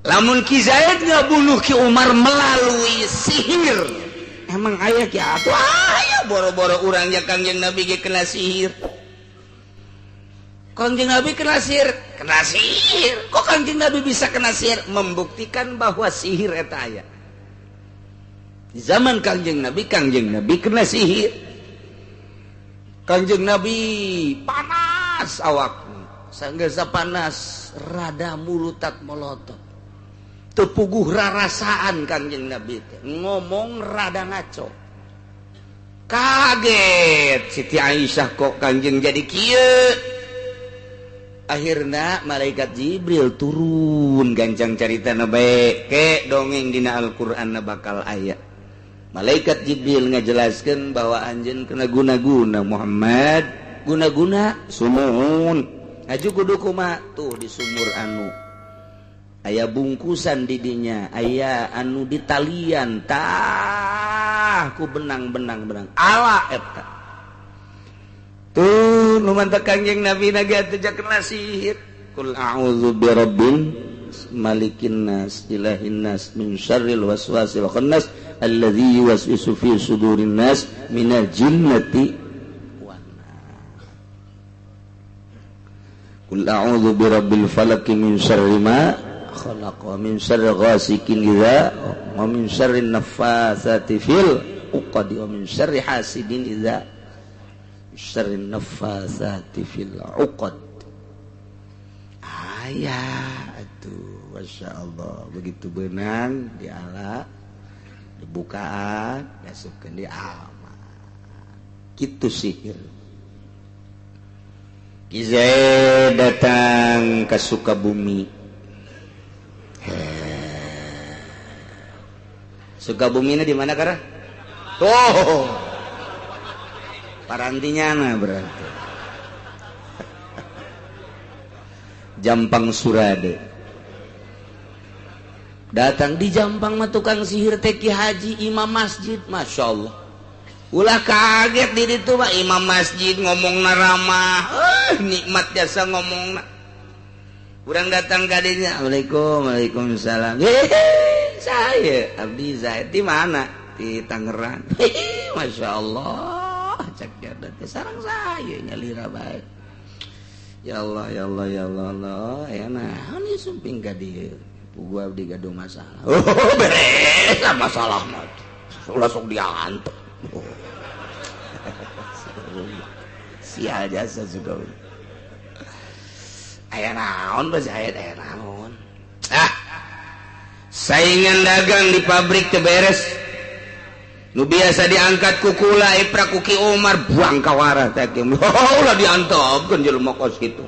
lamun Ki Zaid ngabunuh Ki Umar melalui sihir emang aya ki atuh aya boro-boro urangnya Kangjeng Nabi ge kena sihir. Kangjeng Nabi kena sihir kok Kangjeng Nabi bisa kena sihir? Membuktikan bahwa sihir eta aya di zaman Kangjeng Nabi kena sihir. Kangjeng Nabi panas awakna sanggasa panas rada mulutak melotot tepuguh rarasaan Kangjeng Nabi ngomong rada ngaco kaget Siti Aisyah kok Kangjeng jadi kieu. Akhirnya malaikat Jibril turun gancang caritana bae ke dongeng dina Al-Qur'an bakal aya. Malaikat Jibril ngajelaskeun bahwa anjeun kena guna-guna Muhammad, guna-guna sumuun. Aju kudu kumaha tuh di sumur anu aya bungkusan di dinya, aya anu ditalian tah ku benang-benang ala eta. Tuh nu mantep Kangjeng Nabi naga teh kena sihir. Qul a'udzu birabbil malikin nas ilahin nas min syarril waswasil khannas alladzi yuwaswisu fi sudurin nas minal jinnati wan nas. Qul a'udzu birabbil falaq min syarri ma khalaq wa min syarri ghasikin idza wa min syarri naffatsati fil 'uqad wa min syarri hasidin idza syarrin naffatsati fil 'uqad. Ayah atuh masyaallah begitu beunang diala dibukaan masukkeun di aman kitu sihir. Ki Zaid datang ke Sukabumi. Sukabumi di mana kara? Tuh parantinya nah berarti Jampang Surade datang di Jampang mah tukang sihir teh Ki Haji imam masjid. Masya Allah ulah kaget di ditu mah imam masjid ngomongna ramah nikmat jasa ngomongna. Urang datang ka dinya Waalaikumsalam saya Abdi Zaid di mana di Tangerang. Masya Allah cak jadat sareng saya nyalira bae. Ya Allah ya Allah ya Allah Allah ya naon ieu sumping ka dieu pugu abdi gaduh masalah. Oh beres masalah mah ulah sok diantep. Sial jasa juga aya naon Pak Zaid aya naon saingan dagang di pabrik teu beres nu biasa diangkat ku kula ipra ku Ki Umar buang kawara teh ulah diantepkeun jelema kos kitu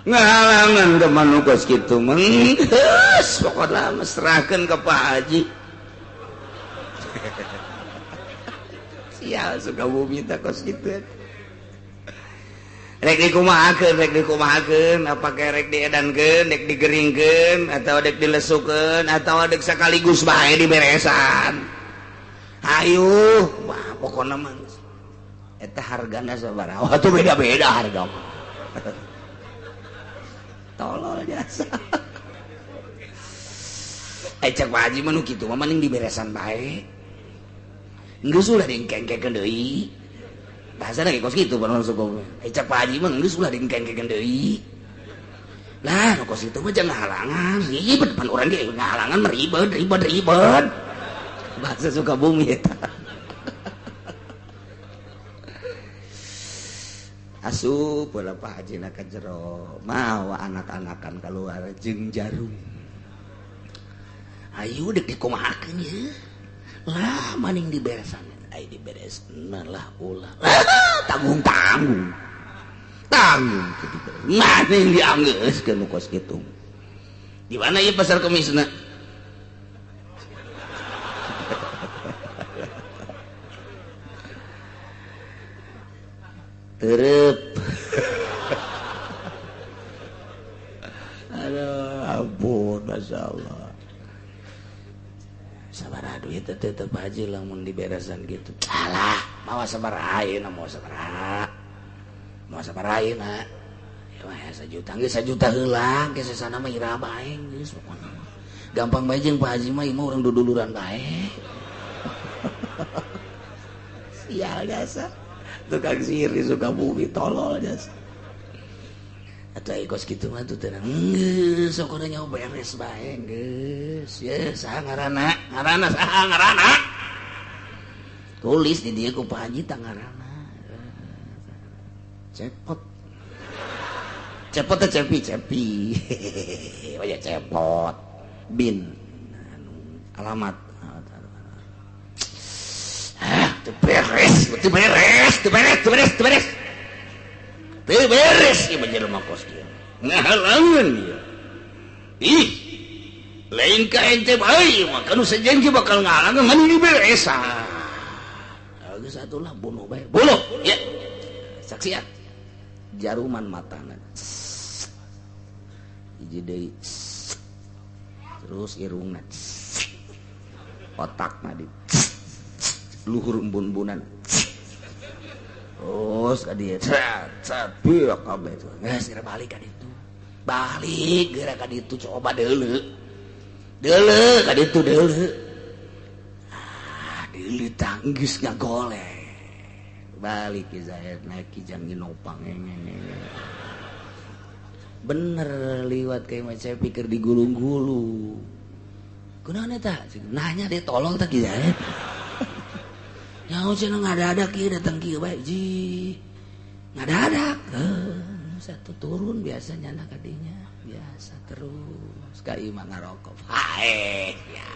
ngahalangan teman nu kos kitu mah geus pokona mesrahkeun ka Pak Haji. Sial Sukabumi teh kos kitu rek dikumahakeun apa rek diedankeun rek digeringkeun atau rek dilesukeun atau rek sakaligus bae diberesan. Ayo, wah pokoknya mah eta hargana sabaraha. Wah tuh beda-beda harga mah. Tolol jasa. Cek Pak Haji mah nu kitu mah mending diberesan bae. Geus ulah diengkengkeun deui. Bahasana ge kos kitu panu suku. Cek Pak Haji mah geus ulah diengkengkeun deui. Lah nu kos kitu mah jangan halangan. Ribet pan urang ge ngahalangan mah ribet. Bahasa Sukabumi eta. Asup bola Pak Haji ka jero mawa anak-anakan keluar jeung jarum. Ayo dek dikumahakeun ye. Lah maning diberesan. Ai dibereskeun lah ulah. Tanggung. Maning dianggeuskeun kos kitu. Di mana ieu pasar kemisna? Terep. Aduh, ampun, Masya Allah. Sabaraha duit tetep Haji lamun diberesan gitu. Alah, mawa sabaraha ayeuna mau sabaraha. Mau sabaraha ayeuna. 1 juta heula ke sesana mah ira bae geus pokona gampang bae jeung Pak Haji mah ieu urang duduluran bae sial jasa tukang sihir di Sukabumi tolol jasa atau ikos gitu mah tuh tenang geus sok udah nyawa beres bae geus ye saha ngaranna saha ngaranna tulis di dieu ku Pak Haji tah ngaranna cepot teh cepi wajah cepot bin alamat teu beres ieu mah jelema kos kieu ngahalangan ieu ih lain ka ente bae mah kanu sajanji bakal ngahalangan ngan ieu beres geus atuh lah bunuh bae bunuh ya saksian jaruman matana hiji deui terus irungna otakna di luhur embun-embunan terus ka dieu biok kabeh tuh geus geura balik ka ditu balik geura ka ditu coba deuleu ka ditu deuleu deuleu tanggeus ngagoleh balik ke Zahid naik kijang ginopang bener liwat kayak macam pikir digulung-gulung kunaon eta nanya deh tolong tak Zahid nyaho cenah ngadadak ieu datang kieu bae ji ngadadak satu turun biasanya anak kadinya biasa terus ka ieu mah ngarokok hae ya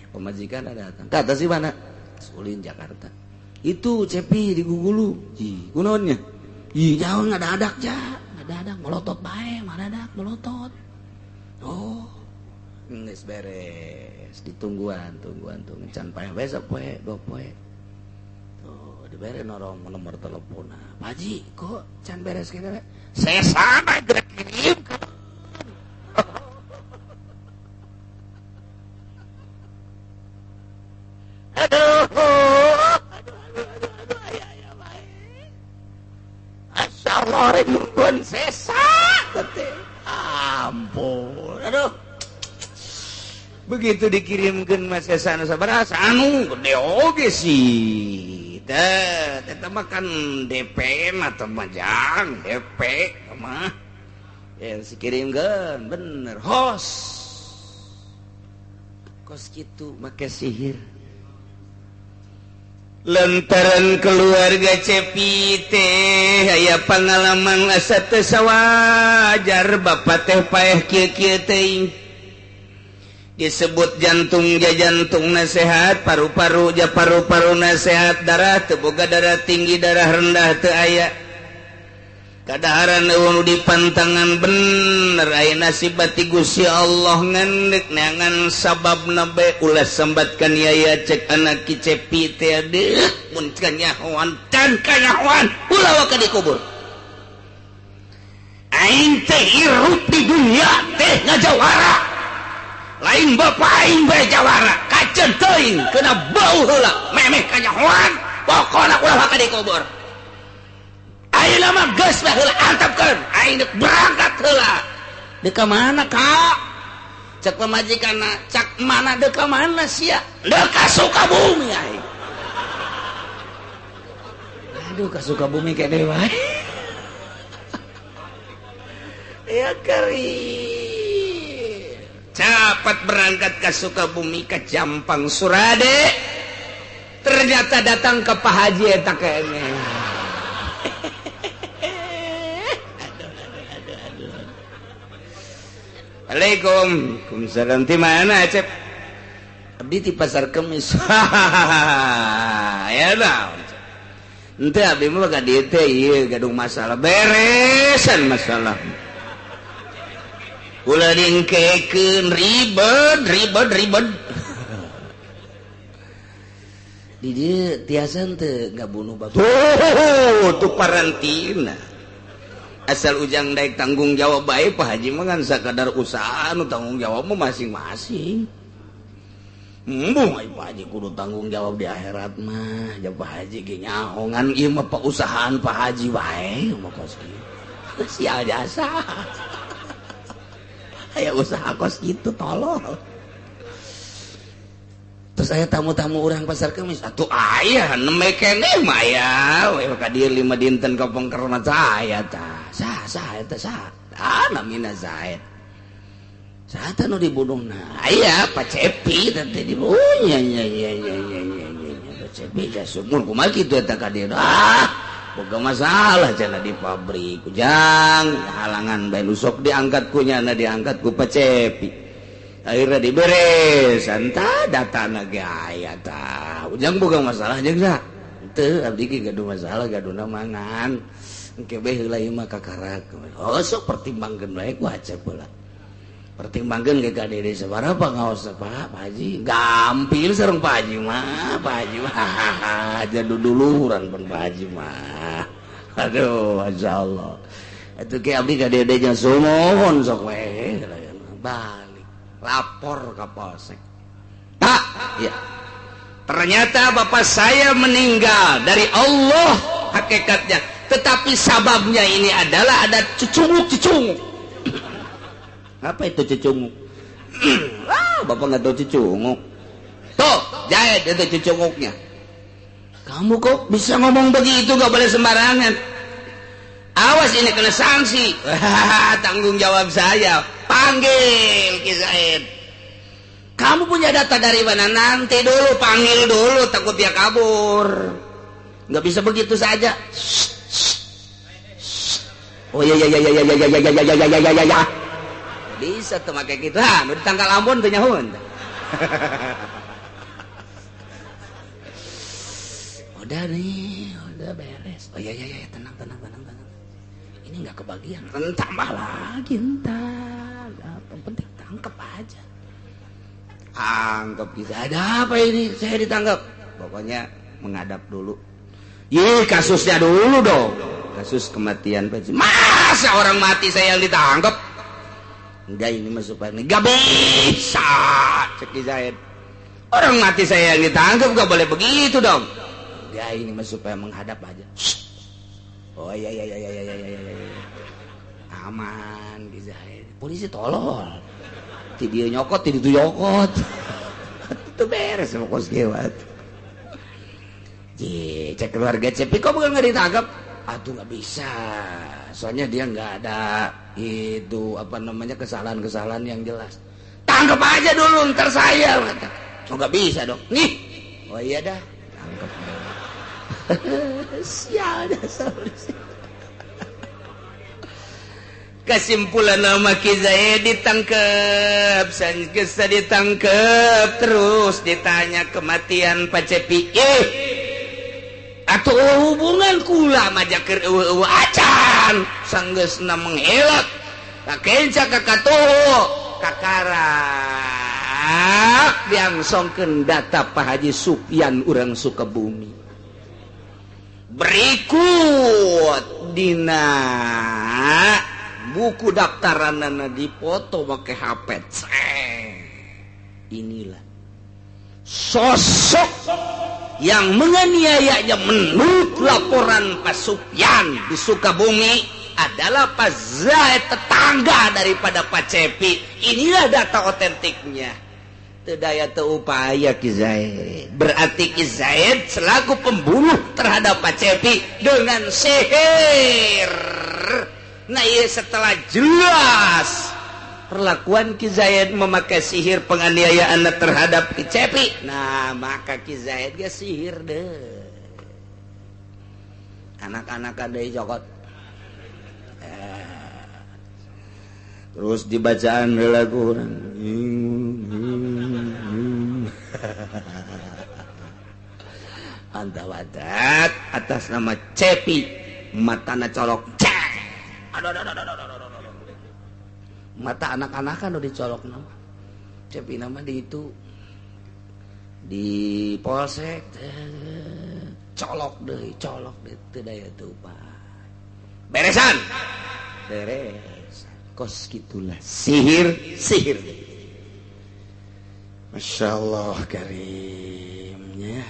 pemajikan ada datang kata si mana Ulin Jakarta itu Cepi di Gugulu kunaonnya jauh ngadadak ngadadak melotot bae ngadadak melotot oh geus beres ditungguan tuh can pae besok poe 2 poe tuh dibere nomor telepon Pak Haji kok can beres kieu saya sama gerak kirim aduh Asyaallah nungguan sesa teh ampun aduh begitu dikirimkeun mah sesa nu sabaraha anu gede oge sih teh mah kan DP mah teh mah jang DP mah ya dikirimkeun bener hos kos kitu make sihir lantaran keluarga Cepi teh aya pangalaman asa teu sawajar bapak teh paeh kieu-kieu teuing disebut jantung sehat paru-paru sehat darah teu boga darah tinggi darah rendah teu aya kadaharan nu dipantangan bener aya nasib bati Gusti Allah ngandek neangan sababna bae ulah sambatkan yaya cek anak ki Cepi teh aduh mun kanyahoan ulah wa ka dikubur aing teh hirup di dunia teh ngajawara lain bapak aing bae jawara kaceun teuing kena bau heula memeh kanyahoan pokona ulah wa ka dikubur ayeuna mah geus bae heula antepkeun aing deuk berangkat heula deuk ka mana Kak cek pamajikanna cak mana deuk ka mana sia deuk ka Sukabumi aing aduh ka Sukabumi kene wae ya kari cepat berangkat ke Sukabumi ke Jampang Surade ternyata datang ke Pak Haji eta kene Waalaikumsalam di mana Cep abdi di pasar Kemis ya lah ente abdi mah ka dieu teh ieu gadung masalah beresan masalah ulah dingkekeun ribet di dieu tiasa teu ngabunuh batur tuh parantina asal ujang daek tanggung jawab bae Pak Haji mah kan sakadar usaha nu tanggung jawab mah masing-masing Pak Haji kudu tanggung jawab di akhirat mah. Jeung Pak Haji ge nyaongan ieu mah usahaan Pak Haji wae mah kos kieu. Sial jasa. Aya usaha kos kitu tolol. Terus aya tamu-tamu urang pasar Kemis, atuh aya neme keneh mah aya we ka dieu 5 dinten kapengker mah saya tah. Sah eta sah. Namina Zaid. Saha nu dibunuhna? Aya Pak Cepi teh dibunuh. Nya Pak Cepi ja sumur kumaha kitu eta ka dieu. Boga masalah cenah di pabrik. Ujang halangan bae lusok diangkat ku nya diangkat ku Pak Cepi. Akhirnya diberes, anta datana ge aya tah. Ujang boga masalah jeung sa. Teu abdi ge gaduh masalah, gaduna mangan. Engke bae heula ieu mah kakarak. Oh sok pertimbangkeun bae ku Acep heula. Pertimbangkeun ge ka diri sabaraha ngaos Pak Haji. Gampil sareng Pak Haji mah. Pak Haji mah aja duduluran pun Pak Haji mah. Aduh, masyaallah. Atuh ke abdi ka dede jeung sumohon sok we. Balik lapor ka polsek. Pak, ya. Ternyata bapak saya meninggal dari Allah hakikatnya. Tetapi sababnya ini adalah ada cucunguk. Apa itu cucunguk? Bapak nggak tahu cucunguk. Tuh, Zaid itu cucunguknya. Kamu kok bisa ngomong begitu? Gak boleh sembarangan. Awas ini kena sanksi. Tanggung jawab saya. Panggil Ki Zaid. Kamu punya data dari mana? Nanti dulu, panggil dulu. Takut dia kabur. Gak bisa begitu saja. Oh ya. Bisa tuh make gitu. Udah ditangkal Ambon tuh nyahun. Udah nih, udah beres. Oh ya, tenang. Ini nggak kebagian. Tambah lagi entar. Yang penting tangkap aja. Tangkap bisa. Ada apa ini? Saya ditangkap. Pokoknya menghadap dulu. Kasusnya dulu dong. Kasus kematian Pak. Masa orang mati saya yang ditangkap? Enggak, ini mah supaya enggak bisa cek Zaid. Orang mati saya yang ditangkap gak boleh begitu dong. Enggak, ini mah supaya menghadap aja. Oh iya. Aman Zaid. Polisi tolol. Ti dia nyokot, ti itu nyokot. Itu beres sama kos gewat. Cek keluarga Cepi kok bukan nggak ditangkap? Aduh nggak bisa. Soalnya dia nggak ada itu kesalahan yang jelas. Tangkap aja dulu ntar saya kata. Oh nggak bisa dong. Nih. Oh iya dah. Tangkap. Sial dah solusi. Kesimpulan nama Ki Zaid ditangkap. Sangkesa ditangkap. Terus ditanya kematian Pak Cepi. Atau hubungan kula majakir acan sanggeusna menghelak kakenca kakatuh kakarak diangsongkeun data Pak Haji Sufyan urang Sukabumi. Berikut dina buku daftaranana dipoto make HP. Inilah sosok yang menganiayanya menurut laporan Pak Sufyan di Sukabumi adalah Pak Zaid, tetangga daripada Pak Cepi. Inilah data otentiknya. Teu daya teu upaya Ki Zaid. Berarti Ki Zaid selaku pembunuh terhadap Pak Cepi dengan sihir. Nah iya setelah jelas perlakuan Ki Zaid memakai sihir penganiayaan terhadap Ki Cepi. Nah, maka Ki Zaid gak sihir deh. Anak-anak ada cokot. Terus dibacaan lagu orang. Antawadat atas nama Cepi, matana colok. Aduh. Mata anak-anak kan udah dicolok nama Cepi nama di itu di polsek colok deh teu daya teu beresan beres kos gitulah sihir Masya Allah karimnya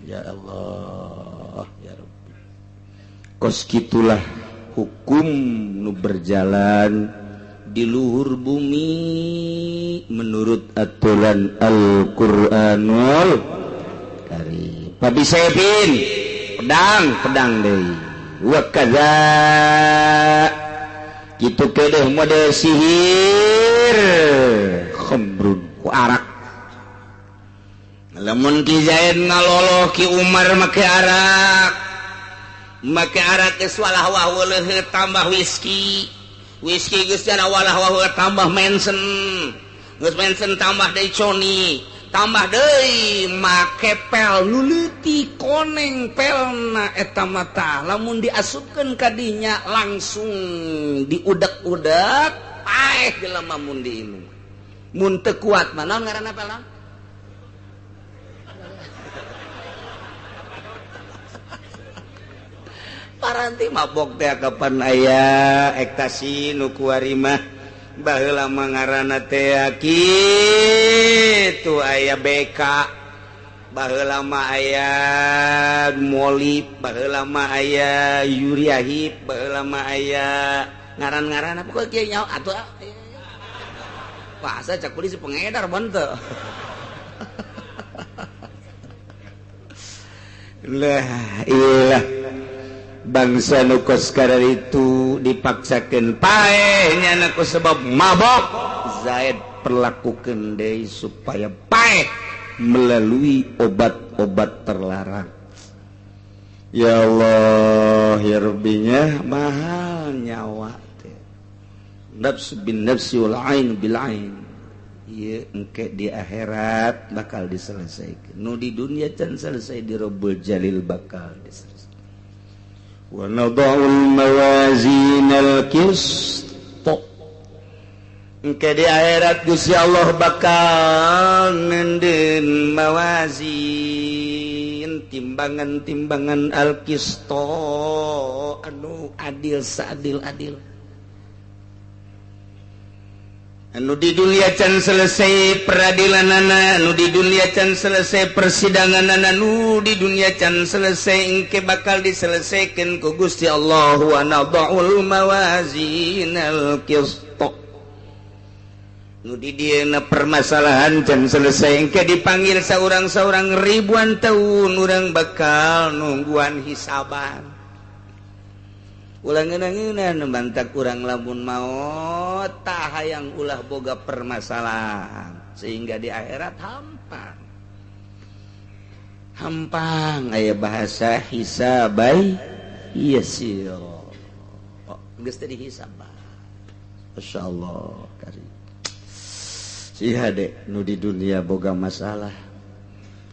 ya Allah ya Rabbi kos gitulah hukum nu berjalan di luhur bumi menurut aturan Al-Qur'anul Karim. Pabi Sepin pedang deui wa kadza kitu kedeh model sihir khamrun ku arak lamun Ki Zaid ngaloloh Ki Umar make arak geus walah waheuh tambah whisky geus jana walah waheuh tambah mensen geus mensen tambah deui coni tambah deui make pel nu leutik koneng pelna eta mata lamun diasupkeun ka dinya langsung diudak-udak paeh jelema mun diinum mun teu kuat mah naon ngaranna pelna paranti mabok teh kapan aya ekstasi nu kuari mah baheula mah ngaranna teh kitu aya BK baheula mah aya molib baheula mah aya yuriahib baheula mah aya ngaran-ngaran apa kok kieu nyaho atuh bahasa cak polisi pengedar benteu lah ilah bangsa nu kos karar itu dipaksakeun paeh nya ku sebab mabok Zaid perlakukeun deui supaya paeh melalui obat-obat terlarang. Ya Allah ya Rabbinya mahal nyawa teh. Nafs bin nafsi wal ain bil ain. Ieu engke di akhirat bakal diselesaikeun. Nu di dunia can selesai di Rabbul Jalil bakal diselesaikan. Wa nadha'ul mawazinal qist engke di akhirat Gusti Allah bakal nendin mawazin timbangan-timbangan al-qist anu adil seadil-adil anu di dunia can selesai peradilanana anu di dunia can selesai persidanganana anu di dunia can selesai engke bakal diselesaikeun ku Gusti Allah wa nadha'ul mawazinal qist nu di dieuna permasalahan can selesai engke dipanggil saurang-saurang ribuan tahun urang bakal nungguan hisaban ulah ngeunah-ngeunah bantak urang lamun maot tah hayang ulah boga permasalahan sehingga di akhirat hampang aya bahasa hisabai yasir geus teh dihisab masyaallah karim si hade nu di dunia boga masalah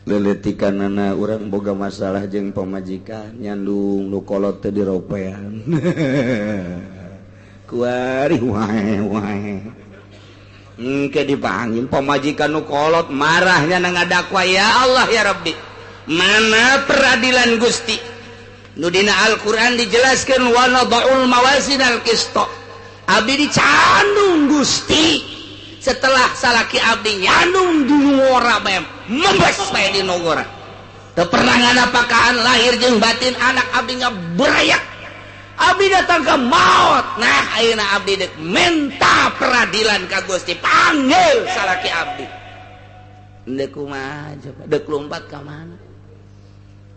leletikanana urang boga masalah jeung pamajikan nyandung nu kolot teu diropean kuari wae engke dipanggil pamajikan nu kolot marahnya na ngadakwa ya Allah ya Rabbi mana peradilan Gusti nu dina Al-Qur'an dijelaskeun wa nadha'ul mawazinal qist abdi dicandung Gusti setelah salaki abdi nyandung di ngora bae membes bae di ngora teu pernah nganapakaan lahir jeung batin anak abdi ngaberayak abdi datang ke maut nah ayeuna abdi deuk minta peradilan ka Gusti panggil salaki abdi deuk kumaha coba deuk lompat ka mana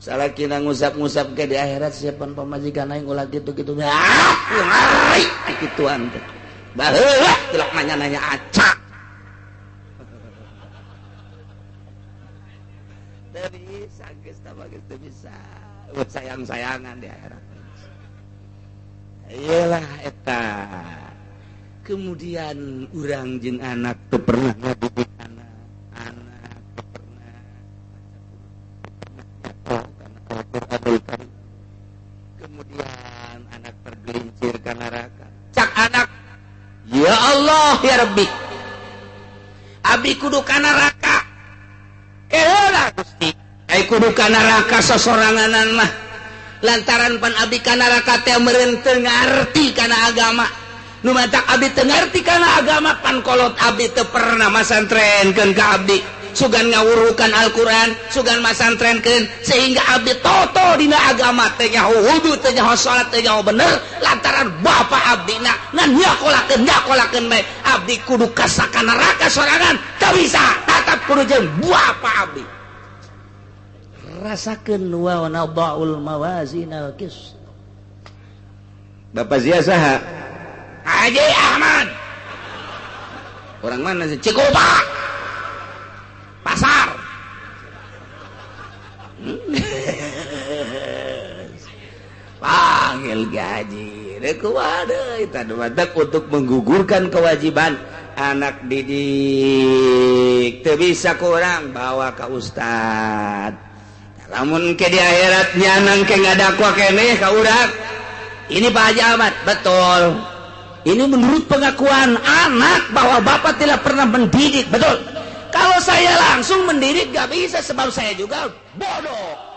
salakina ngusap-ngusap ke di akhirat siapan pamajikan aing ulah kitu-kitu ai kituan teh baheula geulak nanya-nanya acak teu bisa geus tambah geus teu bisa sayang-sayangan di akhirat iyalah eta kemudian urang jeung anak teu pernah ngadidik anak teu pernah kemudian anak tergelincir ka neraka cak anak ya Allah ya Rabbi abdi kudu ka neraka heula Gusti ai kudu ka neraka sosoranganan mah lantaran pan abdi ka neraka teh meureun teu ngarti kana agama nu matak abdi teu ngarti kana agama pan kolot abdi teu pernah masantrenkeun ka abdi sugan ngawurukan Al-Quran sugan masantrenkeun sehingga abdi toto dina agama teh nyaho wudu teh nyaho salat teh nyaho bener lantaran bapa abdi ngan nyakolakeun bae abdi kudu kasaka neraka sorangan teu bisa tatap kudu jeung bapa abdi rasakeun wa nadaul mawazinal qist. Bapak Zia saha? Haji Ahmad. Orang mana sih? Cikupa. Pasar. Panggil gaji. Rekuade itu badak untuk menggugurkan kewajiban anak didik. Teu bisa kurang bawa ke ustad. Lamun ke di akhirat nyanang ke ngadakwa keneh ka urang. Ini Pak Haji Ahmad, betul. Ini menurut pengakuan anak bahwa bapak tidak pernah mendidik, betul. Kalau saya langsung mendidik gak bisa sebab saya juga bodoh.